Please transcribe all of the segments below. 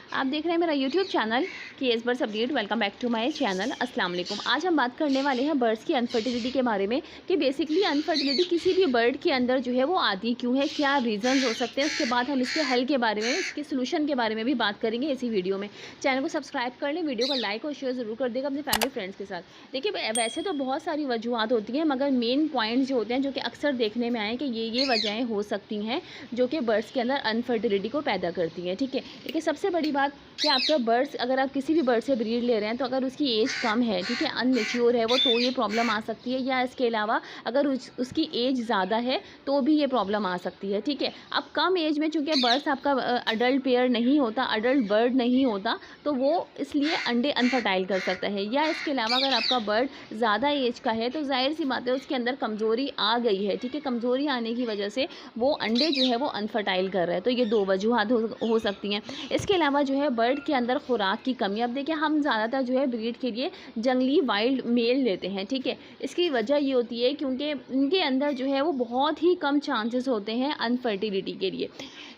आप देख रहे हैं मेरा YouTube channel KS birds update. Welcome back to my channel. अस्सलाम वालेकुम। आज हम बात करने वाले हैं बर्ड्स की अनफर्टिलिटी के बारे में कि बेसिकली अनफर्टिलिटी किसी भी बर्ड के अंदर जो है वो आती क्यों है, क्या रीज़न्स हो सकते हैं। उसके बाद हम इसके हल के बारे में, इसके सोल्यूशन के बारे में भी बात करेंगे इसी वीडियो में। चैनल को सब्सक्राइब कर लें, वीडियो को लाइक और शेयर ज़रूर कर देगा अपने फैमिली फ्रेंड्स के साथ। देखिए वैसे तो बहुत सारी वजूहत होती हैं, मगर मेन पॉइंट्स जो होते हैं जो कि अक्सर देखने में आए कि ये वजहें हो सकती हैं जो कि बर्ड्स के अंदर अनफर्टिलिटी को पैदा करती हैं। ठीक है, देखिए सबसे बड़ी बात कि आपका बर्ड्स, अगर आप किसी भी बर्ड से ब्रीड ले रहे हैं तो अगर उसकी एज कम है, ठीक है, अनमेच्योर है वो, तो ये प्रॉब्लम आ सकती है। या इसके अलावा अगर उसकी एज ज़्यादा है तो भी ये प्रॉब्लम आ सकती है। ठीक है, अब कम एज में चूँकि बर्ड्स आपका अडल्ट पेयर नहीं होता, अडल्ट बर्ड नहीं होता, तो वो इसलिए अंडे अनफर्टाइल कर सकता है। या इसके अलावा अगर आपका बर्ड ज़्यादा एज का है तो जाहिर सी बात है उसके अंदर कमज़ोरी आ गई है। ठीक है, कमज़ोरी आने की वजह से वो अंडे जो है वो अनफर्टाइल कर रहा है। तो ये दो वजूहत हो सकती हैं। इसके अलावा जो है बर्ड के अंदर खुराक की कमी। अब देखिए हम ज़्यादातर जो है ब्रीड के लिए जंगली वाइल्ड मेल लेते हैं। ठीक है, इसकी वजह ये होती है क्योंकि उनके अंदर जो है वो बहुत ही कम चांसेस होते हैं अनफर्टिलिटी के लिए,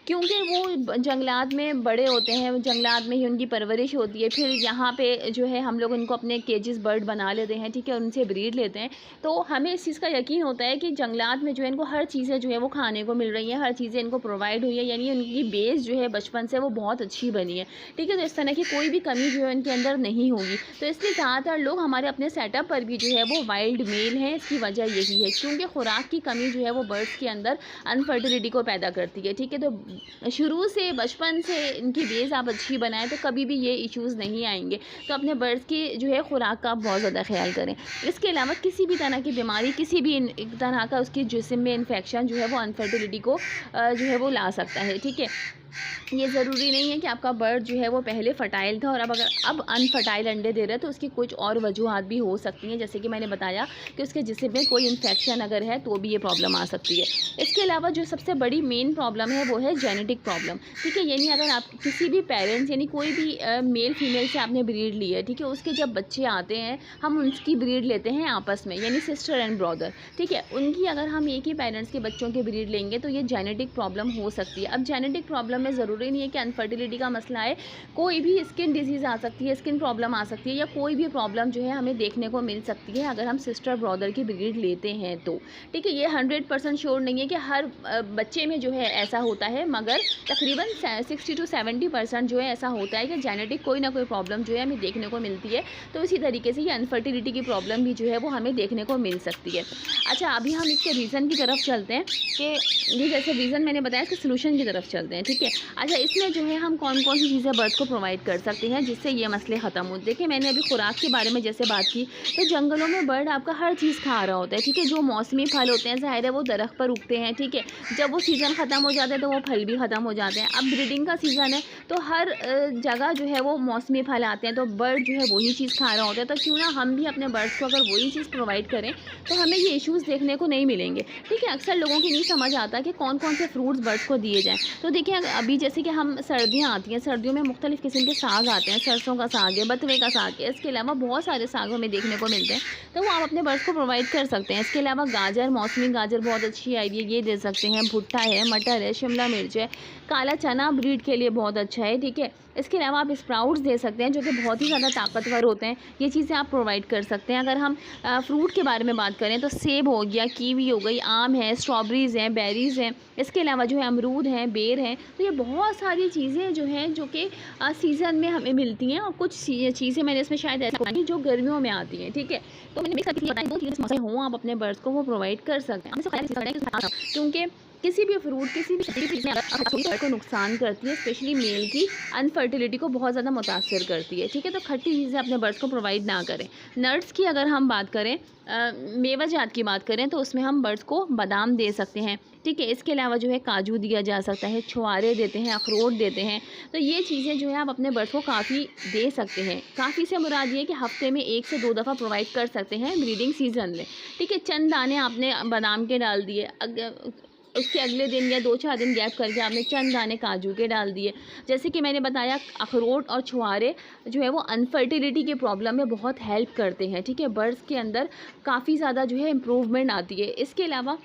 क्योंकि वो जंगलात में बड़े होते हैं, जंगलात में ही उनकी परवरिश होती है। फिर यहाँ पे जो है हम लोग उनको अपने केजेस बर्ड बना लेते हैं, ठीक है, और उनसे ब्रीड लेते हैं। तो हमें इस चीज़ का यकीन होता है कि जंगलात में जो है इनको हर चीज़ें जो है वो खाने को मिल रही हैं, हर चीज़ें इनको प्रोवाइड हुई है, यानी उनकी बेस जो है बचपन से वो बहुत अच्छी बनी है। ठीक है, तो इस तरह की कोई भी कमी जो है उनके अंदर नहीं होगी। तो इसलिए ज़्यादातर लोग हमारे अपने सेटअप पर भी जो है वो वाइल्ड मेल हैं। इसकी वजह यही है क्योंकि खुराक की कमी जो है वो बर्ड्स के अंदर अनफर्टिलिटी को पैदा करती है। ठीक है, तो शुरू से बचपन से इनकी बेस आप अच्छी बनाएं तो कभी भी ये इश्यूज़ नहीं आएंगे। तो अपने बर्ड्स की जो है खुराक का आप बहुत ज़्यादा ख्याल करें। इसके अलावा किसी भी तरह की बीमारी, किसी भी तरह का उसकी जिस्म में इन्फेक्शन जो है वो अनफर्टिलिटी को जो है वो ला सकता है। ठीक है, ये ज़रूरी नहीं है कि आपका बर्ड जो है वो पहले फर्टाइल था और अब अनफर्टाइल अंडे दे रहा है, तो उसकी कुछ और वजूहत भी हो सकती हैं। जैसे कि मैंने बताया कि उसके जिस्म में कोई इन्फेक्शन अगर है तो भी ये प्रॉब्लम आ सकती है। इसके अलावा जो सबसे बड़ी मेन प्रॉब्लम है वो है जेनेटिक प्रॉब्लम। ठीक है, यानी अगर आप किसी भी पेरेंट्स, यानी कोई भी मेल फीमेल से आपने ब्रीड ली है, ठीक है, उसके जब बच्चे आते हैं हम उनकी ब्रीड लेते हैं आपस में, यानी सिस्टर एंड ब्रदर। ठीक है, उनकी अगर हम एक ही पेरेंट्स के बच्चों के ब्रीड लेंगे तो ये जेनेटिक प्रॉब्लम हो सकती है। अब जेनेटिक प्रॉब्लम में ज़रूरी नहीं है कि अनफर्टिलिटी का मसला है, कोई भी स्किन डिजीज़ आ सकती है, स्किन प्रॉब्लम आ सकती है, या कोई भी प्रॉब्लम जो है हमें देखने को मिल सकती है अगर हम सिस्टर ब्रदर की ब्रीड लेते हैं तो। ठीक है, ये 100% श्योर नहीं है कि हर बच्चे में जो है ऐसा होता है, मगर तकरीबन 60 to 70% जो है ऐसा होता है कि जेनेटिक कोई ना कोई प्रॉब्लम जो है हमें देखने को मिलती है। तो इसी तरीके से ये अनफर्टिलिटी की प्रॉब्लम भी जो है वो हमें देखने को मिल सकती है। अच्छा, अभी हम इसके रीज़न की तरफ चलते हैं कि ये जैसे रीज़न मैंने बताया, इसके सोल्यूशन की तरफ चलते हैं। ठीक है, अच्छा इसमें जो है हम कौन कौन सी चीज़ें बर्ड्स को प्रोवाइड कर सकते हैं जिससे ये मसले ख़त्म हो। देखिए मैंने अभी खुराक के बारे में जैसे बात की, तो जंगलों में बर्ड आपका हर चीज़ खा रहा होता है। ठीक है, जो मौसमी फल होते हैं ज़ाहिर है वो दरख्त पर उगते हैं। ठीक है, जब वो सीज़न ख़त्म हो जाता है तो वो फल भी ख़त्म हो जाते हैं। अब ब्रीडिंग का सीज़न है तो हर जगह जो है वो मौसमी फल आते हैं, तो बर्ड जो है वही चीज़ खा रहा होता है। तो क्यों ना हम भी अपने बर्ड्स को अगर वही चीज़ प्रोवाइड करें तो हमें ये इश्यूज़ देखने को नहीं मिलेंगे। ठीक है, अक्सर लोगों की नहीं समझ आता कि कौन कौन से फ्रूट्स बर्ड्स को दिए जाएँ। तो देखिए अभी जैसे कि हम सर्दियाँ आती हैं, सर्दियों में मुख्तलिफ़ किस्म के साग आते हैं, सरसों का साग है, बथुए का साग है, इसके अलावा बहुत सारे साग हमें देखने को मिलते हैं, तो वो आप अपने बर्ड्स को प्रोवाइड कर सकते हैं। इसके अलावा गाजर, मौसमी गाजर बहुत अच्छी आई है, ये दे सकते हैं। भुट्टा है, मटर है, शिमला मिर्च है, काला चना ब्रीड के लिए बहुत अच्छा है। ठीक है, इसके अलावा आप स्प्राउट्स दे सकते हैं जो कि बहुत ही ज़्यादा ताकतवर होते हैं, ये चीज़ें आप प्रोवाइड कर सकते हैं। अगर हम फ्रूट के बारे में बात करें तो सेब हो गया, कीवी हो गई, आम है, स्ट्रॉबेरीज़ हैं, बेरीज़ हैं, इसके अलावा जो है अमरूद हैं, बेर हैं। तो ये बहुत सारी चीज़ें जो हैं जो कि सीज़न में हमें मिलती हैं, और कुछ चीज़ें मैंने इसमें शायद ऐसा बताई जो गर्मियों में आती हैं। ठीक है, तो मैंने बताई दो चीज़ें मसले हों आप अपने बर्ड्स को वो प्रोवाइड कर सकते हैं, क्योंकि किसी भी फ्रूट, किसी भी चीज़ में अगर को नुकसान करती है, स्पेशली मेल की अनफर्टिलिटी को बहुत ज़्यादा मुतासर करती है। ठीक है, तो खट्टी चीज़ें अपने बर्ड्स को प्रोवाइड ना करें। नट्स की अगर हम बात करें, मेवा जात की बात करें, तो उसमें हम बर्ड्स को बादाम दे सकते हैं। ठीक है, इसके अलावा जो है काजू दिया जा सकता है, छुआरे देते हैं, अखरोट देते हैं। तो ये चीज़ें जो है आप अपने बर्ड्स को काफ़ी दे सकते हैं। काफ़ी से मुराद ये कि हफ्ते में 1 से 2 दफ़ा प्रोवाइड कर सकते हैं ब्रीडिंग सीज़न में। ठीक है, चंद दाने आपने बादाम के डाल दिए, उसके अगले दिन या 2-4 दिन गैप करके आपने चंद दाने काजू के डाल दिए। जैसे कि मैंने बताया, अखरोट और छुआरे जो है वो अनफर्टिलिटी के प्रॉब्लम में बहुत हेल्प करते हैं। ठीक है, बर्ड्स के अंदर काफ़ी ज़्यादा जो है इम्प्रूवमेंट आती है। इसके अलावा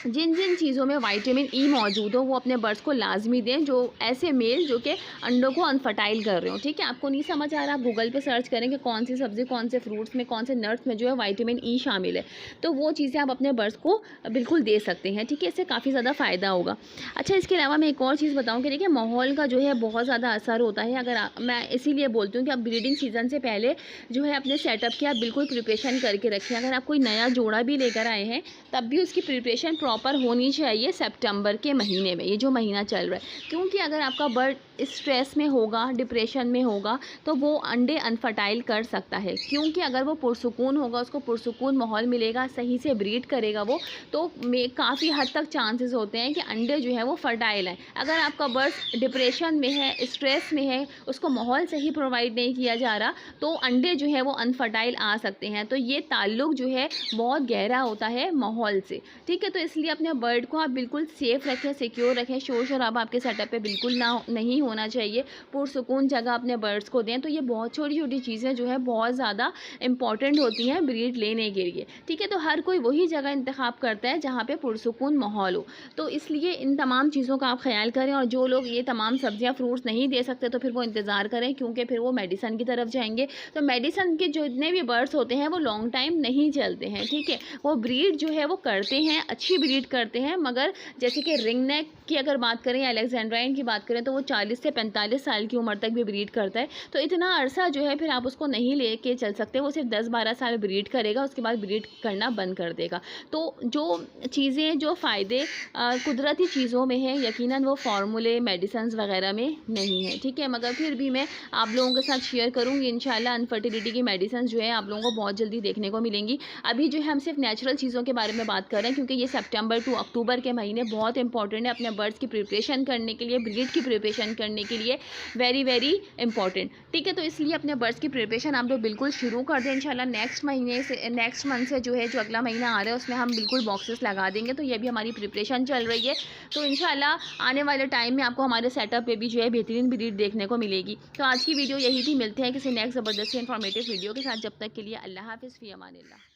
जिन जिन चीज़ों में विटामिन ई मौजूद हो वो अपने बर्ड्स को लाजमी दें, जो ऐसे मेल जो कि अंडों को अनफर्टाइल कर रहे हो। ठीक है, आपको नहीं समझ आ रहा, आप गूगल पे सर्च करें कि कौन सी सब्ज़ी, कौन से फ्रूट्स में, कौन से नट्स में जो है विटामिन ई शामिल है, तो वो चीज़ें आप अपने बर्ड्स को बिल्कुल दे सकते हैं। ठीक है, इससे काफ़ी ज़्यादा फ़ायदा होगा। अच्छा, इसके अलावा मैं एक और चीज़ बताऊँ कि देखिए माहौल का जो है बहुत ज़्यादा असर होता है। अगर मैं इसीलिए बोलती हूँ कि आप ब्रीडिंग सीज़न से पहले जो है अपने सेटअप की आप बिल्कुल प्रिपरेशन करके रखें। अगर आप कोई नया जोड़ा भी लेकर आए हैं तब भी उसकी प्रिपरेशन प्रॉपर होनी चाहिए सितंबर के महीने में, ये जो महीना चल रहा है। क्योंकि अगर आपका बर्ड स्ट्रेस में होगा, डिप्रेशन में होगा, तो वो अंडे अनफर्टाइल कर सकता है। क्योंकि अगर वो पुरसुकून होगा, उसको पुरसुकून माहौल मिलेगा, सही से ब्रीड करेगा वो, तो काफ़ी हद तक चांसेस होते हैं कि अंडे जो है वो फर्टाइल हैं। अगर आपका बर्ड डिप्रेशन में है, स्ट्रेस में है, उसको माहौल सही प्रोवाइड नहीं किया जा रहा, तो अंडे जो है वो अनफर्टाइल आ सकते हैं। तो ये ताल्लुक जो है बहुत गहरा होता है माहौल से। ठीक है, तो इसलिए अपने बर्ड को आप बिल्कुल सेफ़ रखें, सिक्योर रखें, शोर शराबा आपके सेटअप पे बिल्कुल नहीं होना चाहिए। पुरसुकून जगह अपने बर्ड्स को दें। तो ये बहुत छोटी-छोटी चीज़ें जो है बहुत ज़्यादा इम्पॉर्टेंट होती हैं ब्रीड लेने के लिए। ठीक है, तो हर कोई वही जगह इंतखाब करता है जहाँ पे पुरसुकून माहौल हो। तो इसलिए इन तमाम चीज़ों का आप ख़याल करें, और जो लोग ये तमाम सब्ज़ियाँ, फ्रूट्स नहीं दे सकते तो फिर वो इंतज़ार करें, क्योंकि फिर वो मेडिसिन की तरफ जाएँगे। तो मेडिसिन के जितने भी बर्ड्स होते हैं वो लॉन्ग टाइम नहीं चलते हैं। ठीक है, वो ब्रीड जो है वो करते हैं, अच्छी ब्रीड करते हैं, मगर जैसे कि रिंग नेक की अगर बात करें या अलेक्जेंड्राइन की बात करें तो वो 40 से 45 साल की उम्र तक भी ब्रीड करता है। तो इतना अरसा जो है फिर आप उसको नहीं लेके चल सकते, वो सिर्फ 10-12 साल ब्रीड करेगा, उसके बाद ब्रीड करना बंद कर देगा। तो जो चीज़ें, जो फ़ायदे कुदरती चीज़ों में हैं, यकीनन वो फार्मूले, मेडिसिन्स वगैरह में नहीं है। ठीक है, मगर फिर भी मैं आप लोगों के साथ शेयर करूँगी इंशाल्लाह। अनफर्टिलिटी की मेडिसिन जो है आप लोगों को बहुत जल्दी देखने को मिलेंगी। अभी जो है हम सिर्फ नेचुरल चीज़ों के बारे में बात कर रहे हैं, क्योंकि ये सितंबर टू अक्टूबर के महीने बहुत इंपॉर्टेंट है अपने बर्ड्स की प्रिपरेशन करने के लिए, ब्रीड की प्रिपरेशन करने के लिए, वेरी वेरी इंपॉर्टेंट। ठीक है, तो इसलिए अपने बर्ड्स की प्रिपरेशन आप लोग बिल्कुल शुरू कर दें इंशाल्लाह। नेक्स्ट महीने से, नेक्स्ट मंथ से जो है, जो अगला महीना आ रहा है उसमें हम बिल्कुल बॉक्सेस लगा देंगे। तो ये भी हमारी प्रिपरेशन चल रही है। तो इंशाल्लाह आने वाले टाइम में आपको हमारे सेटअप पे भी जो है बेहतरीन ब्रीड देखने को मिलेगी। तो आज की वीडियो यही थी, मिलते हैं किसी नेक्स्ट ज़बरदस्त इन्फॉर्मेटिव वीडियो के साथ। जब तक के लिए अल्लाह हाफ़िज़, फ़ी अमानिल्लाह।